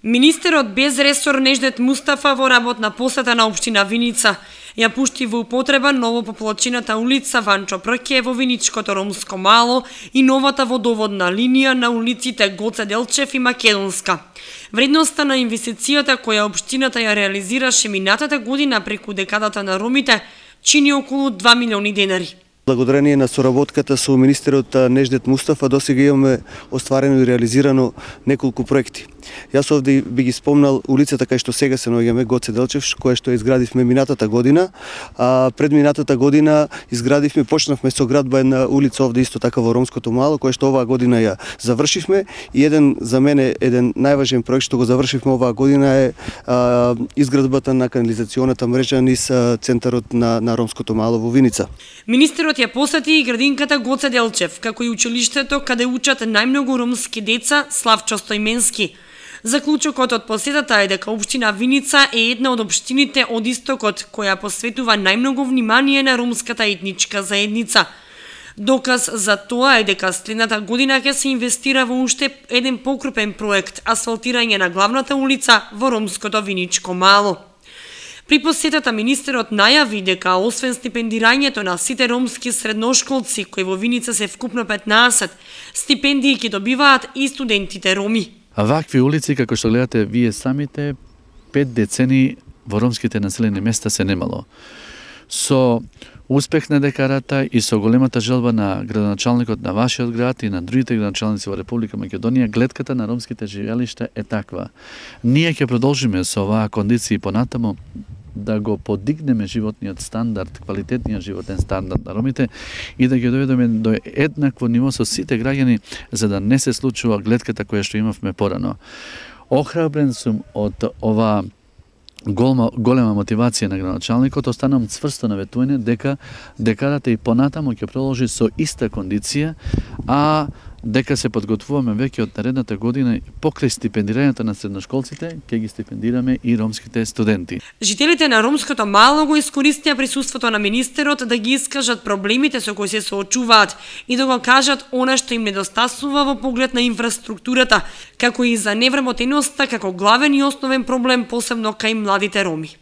Министерот без ресор Неждет Мустафа во работна посета на општина Виница ја пушти во употреба ново поплачената улица Ванчо Прке во Виничкото ромско мало и новата водоводна линија на улиците Гоце Делчев и Македонска. Вредноста на инвестицијата која општината ја реализираше минатата година преку декадата на ромите чини околу 2 милиони денари. Благодарение на соработката со министерот Неждет Мустафа досега имаме остварено и реализирано неколку проекти. Јас овде би ги спомнал улицата кај што сега се наоѓаме, Гоце Делчев, која што изградивме минатата година, а пред минатата година почнавме со градба една улица овде исто така во ромското мало, која што оваа година ја завршивме и за мене еден најважен проект што го завршивме оваа година е изградбата на канализационата мрежа низ центарот на ромското мало во Виница. Министерот ја посети и градинката Гоце Делчев, како и училиштето каде учат најмногу ромски деца, Славчо Стојменски. Заклучокот од посетата е дека општина Виница е една од општините од истокот која посветува најмногу внимание на ромската етничка заедница. Доказ за тоа е дека следната година ќе се инвестира во уште еден покрупен проект – асфалтирање на главната улица во ромското Виничко мало. При посетата министерот најави дека освен стипендирањето на сите ромски средношколци кои во Виница се вкупно 15, стипендии ќе добиваат и студентите роми. А вакви улици, како што гледате вие самите, 5 децени во ромските населени места се немало. Со успех на декарата и со големата желба на градоначалникот на вашиот град и на другите градоначалници во Република Македонија, гледката на ромските живеалишта е таква. Ние ќе продолжиме со оваа кондиција понатаму да го подигнеме животниот стандард, квалитетниот животен стандард на ромите и да ги доведеме до еднакво ниво со сите граѓани, за да не се случува гледката која што имавме порано. Охрабрен сум од ова голема мотивација на градоначалникот, останам цврсто на ветување дека декадата и понатаму ќе продолжи со иста кондиција, а дека се подготвуваме веќе од наредната година покрај стипендирањето на средношколците, ќе ги стипендираме и ромските студенти. Жителите на ромското мало го искористија присуството на министерот да ги искажат проблемите со кои се соочуваат и да го кажат она што им недостасува во поглед на инфраструктурата, како и за невработеноста како главен и основен проблем посебно кај младите роми.